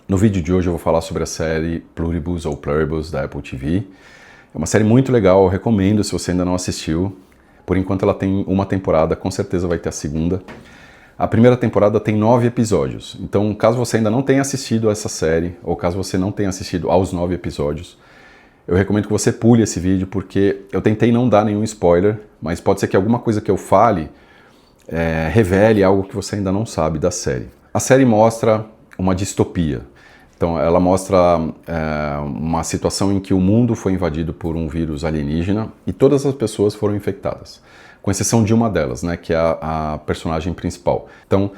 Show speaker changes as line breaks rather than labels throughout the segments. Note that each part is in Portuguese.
No vídeo de hoje eu vou falar sobre a série Pluribus ou Pluribus da Apple TV. É uma série muito legal, eu recomendo se você ainda não assistiu. Por enquanto ela tem uma temporada, com certeza vai ter a segunda. A primeira temporada tem 9 episódios, então caso você ainda não tenha assistido a essa série, ou caso você não tenha assistido aos 9 episódios, eu recomendo que você pule esse vídeo, porque eu tentei não dar nenhum spoiler, mas pode ser que alguma coisa que eu fale revele algo que você ainda não sabe da série. A série mostra uma distopia. Então ela mostra uma situação em que o mundo foi invadido por um vírus alienígena e todas as pessoas foram infectadas, com exceção de uma delas, né, que é a personagem principal. Então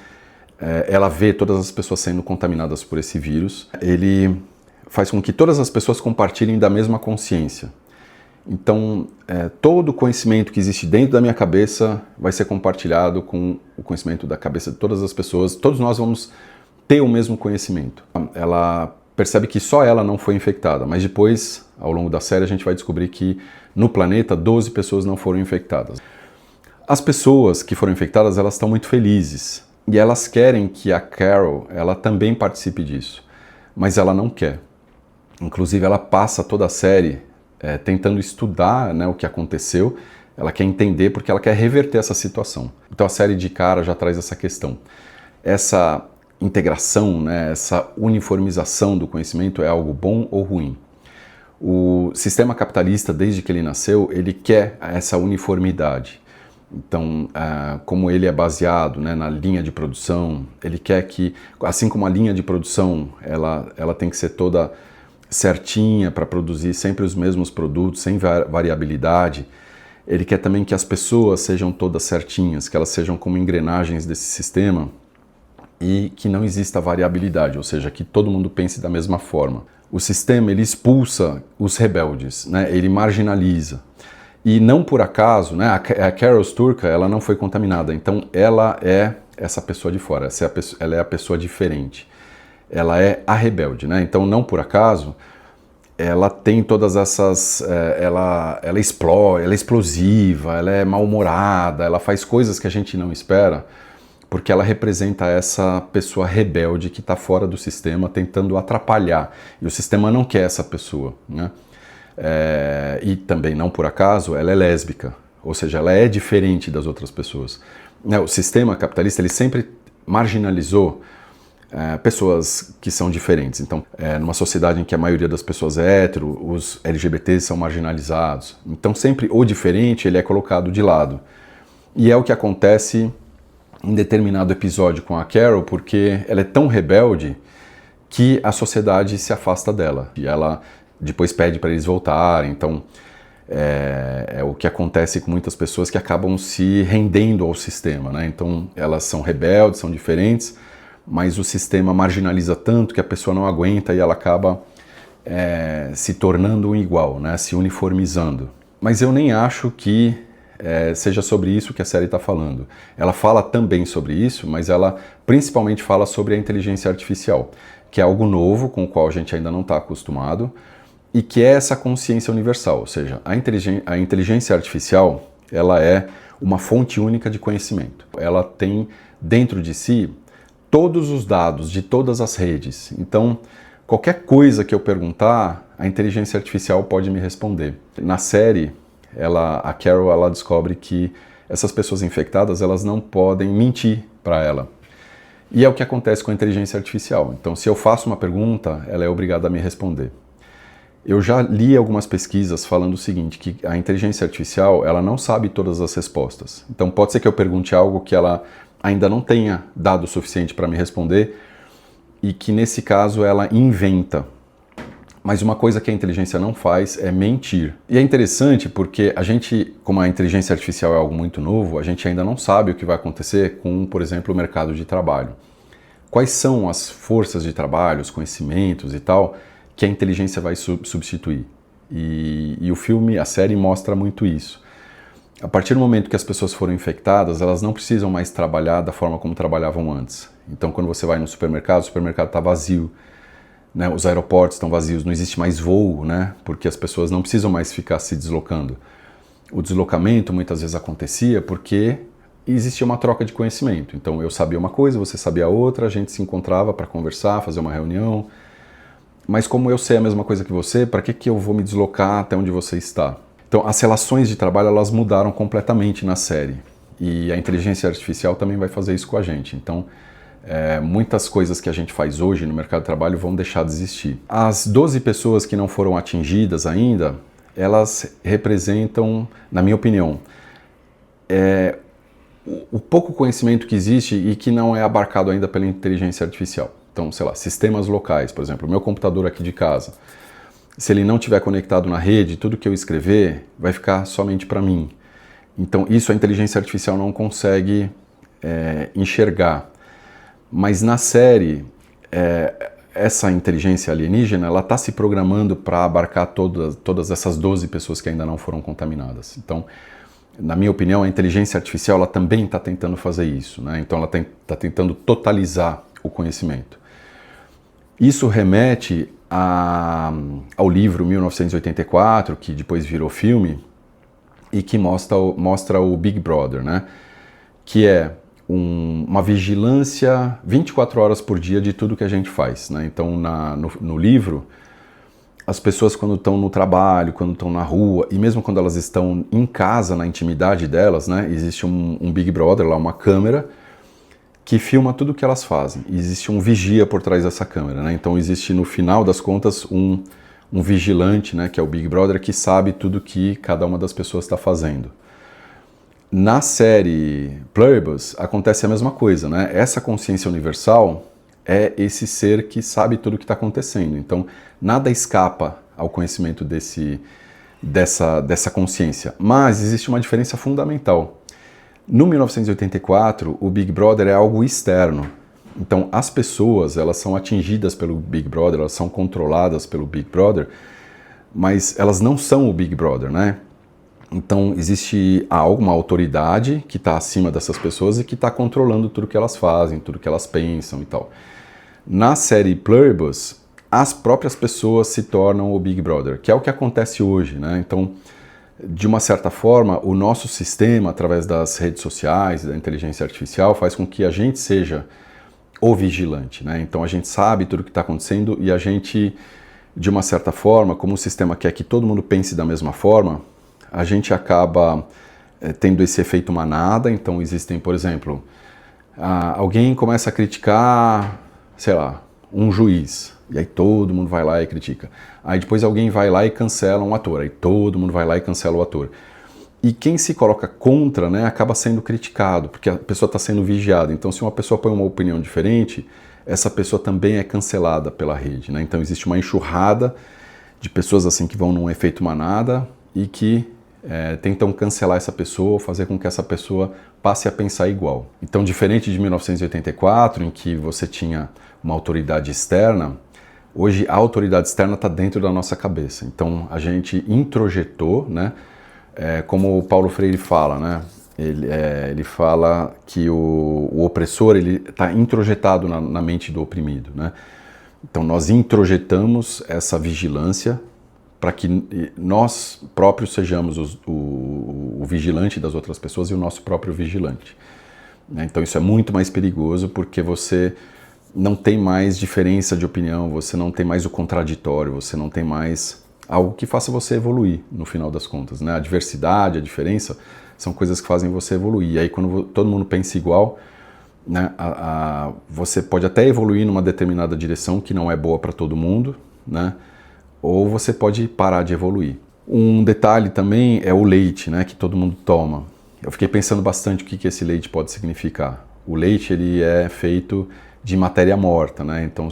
ela vê todas as pessoas sendo contaminadas por esse vírus, ele faz com que todas as pessoas compartilhem da mesma consciência. Então todo o conhecimento que existe dentro da minha cabeça vai ser compartilhado com o conhecimento da cabeça de todas as pessoas, todos nós vamos ter o mesmo conhecimento. Ela percebe que só ela não foi infectada, mas depois, ao longo da série, a gente vai descobrir que no planeta 12 pessoas não foram infectadas. As pessoas que foram infectadas, elas estão muito felizes e elas querem que a Carol, ela também participe disso, mas ela não quer. Inclusive, ela passa toda a série tentando estudar, né, o que aconteceu. Ela quer entender porque ela quer reverter essa situação. Então a série de cara já traz essa questão. Essa integração, né, essa uniformização do conhecimento é algo bom ou ruim? O sistema capitalista, desde que ele nasceu, ele quer essa uniformidade. Então, como ele é baseado, né, na linha de produção, ele quer que, assim como a linha de produção, ela tem que ser toda certinha para produzir sempre os mesmos produtos, sem variabilidade, ele quer também que as pessoas sejam todas certinhas, que elas sejam como engrenagens desse sistema, e que não exista variabilidade, ou seja, que todo mundo pense da mesma forma. O sistema, ele expulsa os rebeldes, né? Ele marginaliza. E não por acaso, né? A Carol Sturka, ela não foi contaminada, então ela é essa pessoa de fora, ela é a pessoa diferente. Ela é a rebelde, né? Então não por acaso, ela tem todas essas... ela explode, ela é explosiva, ela é mal-humorada, ela faz coisas que a gente não espera, porque ela representa essa pessoa rebelde que está fora do sistema, tentando atrapalhar. E o sistema não quer essa pessoa, né? E também, não por acaso, ela é lésbica, ou seja, ela é diferente das outras pessoas. O sistema capitalista, ele sempre marginalizou pessoas que são diferentes. Então, numa sociedade em que a maioria das pessoas é hétero, os LGBTs são marginalizados. Então, sempre o diferente, ele é colocado de lado. E é o que acontece em determinado episódio com a Carol, porque ela é tão rebelde que a sociedade se afasta dela. E ela depois pede para eles voltarem. Então, é o que acontece com muitas pessoas que acabam se rendendo ao sistema, né? Então, elas são rebeldes, são diferentes, mas o sistema marginaliza tanto que a pessoa não aguenta e ela acaba se tornando um igual, né? Se uniformizando. Mas eu nem acho que seja sobre isso que a série está falando. Ela fala também sobre isso, mas ela principalmente fala sobre a inteligência artificial, que é algo novo com o qual a gente ainda não está acostumado, e que é essa consciência universal, ou seja, a inteligência artificial, ela é uma fonte única de conhecimento. Ela tem dentro de si todos os dados de todas as redes. Então, qualquer coisa que eu perguntar, a inteligência artificial pode me responder. Na série, a Carol, ela descobre que essas pessoas infectadas, elas não podem mentir para ela. E é o que acontece com a inteligência artificial. Então, se eu faço uma pergunta, ela é obrigada a me responder. Eu já li algumas pesquisas falando o seguinte, que a inteligência artificial, ela não sabe todas as respostas. Então, pode ser que eu pergunte algo que ela ainda não tenha dado o suficiente para me responder e que, nesse caso, ela inventa. Mas uma coisa que a inteligência não faz é mentir. E é interessante porque a gente, como a inteligência artificial é algo muito novo, a gente ainda não sabe o que vai acontecer com, por exemplo, o mercado de trabalho. Quais são as forças de trabalho, os conhecimentos e tal, que a inteligência vai substituir? E o filme, a série mostra muito isso. A partir do momento que as pessoas foram infectadas, elas não precisam mais trabalhar da forma como trabalhavam antes. Então, quando você vai no supermercado, o supermercado está vazio. Né, os aeroportos estão vazios, não existe mais voo, né, porque as pessoas não precisam mais ficar se deslocando. O deslocamento muitas vezes acontecia porque existia uma troca de conhecimento. Então eu sabia uma coisa, você sabia outra, a gente se encontrava para conversar, fazer uma reunião. Mas como eu sei a mesma coisa que você, para que eu vou me deslocar até onde você está? Então as relações de trabalho elas mudaram completamente na série. E a inteligência artificial também vai fazer isso com a gente. Então muitas coisas que a gente faz hoje no mercado de trabalho vão deixar de existir. As 12 pessoas que não foram atingidas ainda, elas representam, na minha opinião, o pouco conhecimento que existe e que não é abarcado ainda pela inteligência artificial. Então, sei lá, sistemas locais, por exemplo, o meu computador aqui de casa, se ele não estiver conectado na rede, tudo que eu escrever vai ficar somente para mim. Então, isso a inteligência artificial não consegue enxergar. Mas na série, essa inteligência alienígena, ela está se programando para abarcar todas essas 12 pessoas que ainda não foram contaminadas. Então, na minha opinião, a inteligência artificial ela também está tentando fazer isso, né? Então ela está tentando totalizar o conhecimento. Isso remete ao livro 1984, que depois virou filme, e que mostra o Big Brother, né? Que é uma vigilância 24 horas por dia de tudo que a gente faz, né? Então no livro, as pessoas quando estão no trabalho, quando estão na rua, e mesmo quando elas estão em casa, na intimidade delas, né? Existe um Big Brother lá, uma câmera, que filma tudo o que elas fazem. E existe um vigia por trás dessa câmera, né? Então existe, no final das contas, um vigilante, né, que é o Big Brother, que sabe tudo que cada uma das pessoas está fazendo. Na série Pluribus, acontece a mesma coisa, né? Essa consciência universal é esse ser que sabe tudo o que está acontecendo. Então, nada escapa ao conhecimento dessa consciência. Mas existe uma diferença fundamental. No 1984, o Big Brother é algo externo. Então, as pessoas, elas são atingidas pelo Big Brother, elas são controladas pelo Big Brother, mas elas não são o Big Brother, né? Então, existe uma autoridade que está acima dessas pessoas e que está controlando tudo que elas fazem, tudo que elas pensam e tal. Na série Pluribus, as próprias pessoas se tornam o Big Brother, que é o que acontece hoje, né? Então, de uma certa forma, o nosso sistema, através das redes sociais, da inteligência artificial, faz com que a gente seja o vigilante, né? Então a gente sabe tudo o que está acontecendo e a gente, de uma certa forma, como o sistema quer que todo mundo pense da mesma forma, a gente acaba tendo esse efeito manada. Então existem, por exemplo, alguém começa a criticar, sei lá, um juiz, e aí todo mundo vai lá e critica. Aí depois alguém vai lá e cancela um ator, aí todo mundo vai lá e cancela o ator. E quem se coloca contra, né, acaba sendo criticado, porque a pessoa está sendo vigiada. Então, se uma pessoa põe uma opinião diferente, essa pessoa também é cancelada pela rede, né? Então, existe uma enxurrada de pessoas assim que vão num efeito manada e que tentam cancelar essa pessoa ou fazer com que essa pessoa passe a pensar igual. Então, diferente de 1984, em que você tinha uma autoridade externa, hoje a autoridade externa está dentro da nossa cabeça. Então, a gente introjetou, né? Como o Paulo Freire fala, né? Ele fala que o opressor está introjetado na mente do oprimido, né? Então nós introjetamos essa vigilância para que nós próprios sejamos o vigilante das outras pessoas e o nosso próprio vigilante, né? Então isso é muito mais perigoso porque você não tem mais diferença de opinião, você não tem mais o contraditório, você não tem mais algo que faça você evoluir, no final das contas, né? A diversidade, a diferença, são coisas que fazem você evoluir. E aí, quando todo mundo pensa igual, né, você pode até evoluir numa determinada direção que não é boa para todo mundo, né? Ou você pode parar de evoluir. Um detalhe também é o leite, né, que todo mundo toma. Eu fiquei pensando bastante o que esse leite pode significar. O leite, ele é feito de matéria morta, né? Então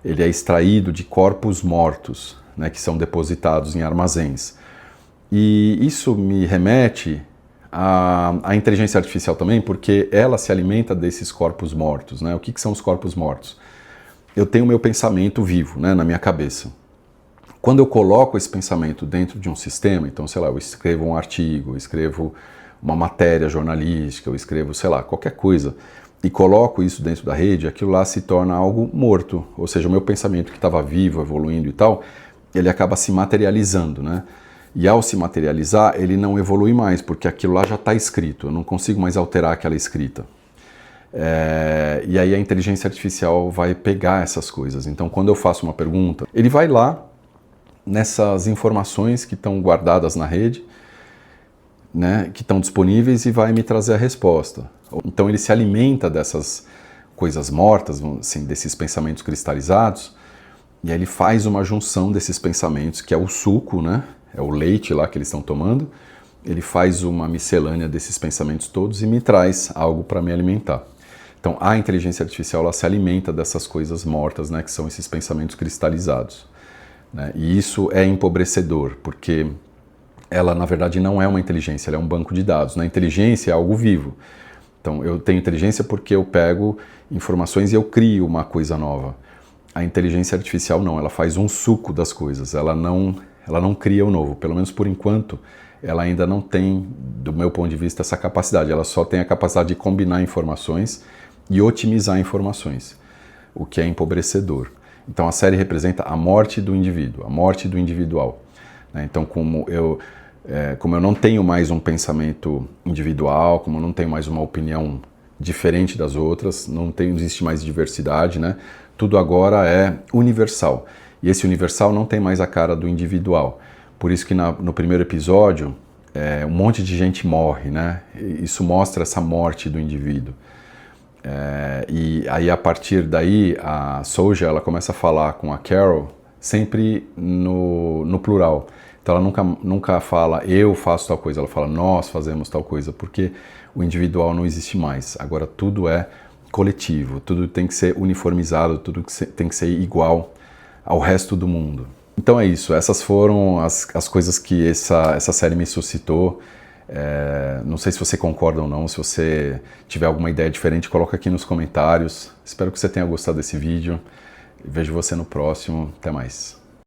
ele é extraído de corpos mortos, né, que são depositados em armazéns. E isso me remete à inteligência artificial também, porque ela se alimenta desses corpos mortos, né? O que são os corpos mortos? Eu tenho o meu pensamento vivo, né, na minha cabeça. Quando eu coloco esse pensamento dentro de um sistema, então, sei lá, eu escrevo um artigo, eu escrevo uma matéria jornalística, eu escrevo, sei lá, qualquer coisa, e coloco isso dentro da rede, aquilo lá se torna algo morto. Ou seja, o meu pensamento que estava vivo, evoluindo e tal, ele acaba se materializando, né? E ao se materializar, ele não evolui mais, porque aquilo lá já está escrito, eu não consigo mais alterar aquela escrita. E aí a inteligência artificial vai pegar essas coisas. Então, quando eu faço uma pergunta, ele vai lá nessas informações que estão guardadas na rede, né, que estão disponíveis, e vai me trazer a resposta. Então ele se alimenta dessas coisas mortas, assim, desses pensamentos cristalizados, e aí ele faz uma junção desses pensamentos, que é o suco, né, é o leite lá que eles estão tomando. Ele faz uma miscelânea desses pensamentos todos e me traz algo para me alimentar. Então a inteligência artificial, ela se alimenta dessas coisas mortas, né, que são esses pensamentos cristalizados, né? E isso é empobrecedor, porque ela, na verdade, não é uma inteligência, ela é um banco de dados. Na inteligência é algo vivo. Então, eu tenho inteligência porque eu pego informações e eu crio uma coisa nova. A inteligência artificial não, ela faz um suco das coisas, ela não cria o novo. Pelo menos por enquanto, ela ainda não tem, do meu ponto de vista, essa capacidade. Ela só tem a capacidade de combinar informações e otimizar informações, o que é empobrecedor. Então, a série representa a morte do indivíduo, a morte do individual. Então, como eu não tenho mais um pensamento individual, como eu não tenho mais uma opinião diferente das outras, não existe mais diversidade, né? Tudo agora é universal. E esse universal não tem mais a cara do individual. Por isso que no primeiro episódio, um monte de gente morre, né? Isso mostra essa morte do indivíduo. E aí, a partir daí, a Soja, ela começa a falar com a Carol sempre no plural. Então ela nunca fala eu faço tal coisa, ela fala nós fazemos tal coisa, porque o individual não existe mais. Agora tudo é coletivo, tudo tem que ser uniformizado, tudo tem que ser igual ao resto do mundo. Então é isso, essas foram as coisas que essa série me suscitou. Não sei se você concorda ou não, se você tiver alguma ideia diferente, coloca aqui nos comentários. Espero que você tenha gostado desse vídeo. Vejo você no próximo, até mais.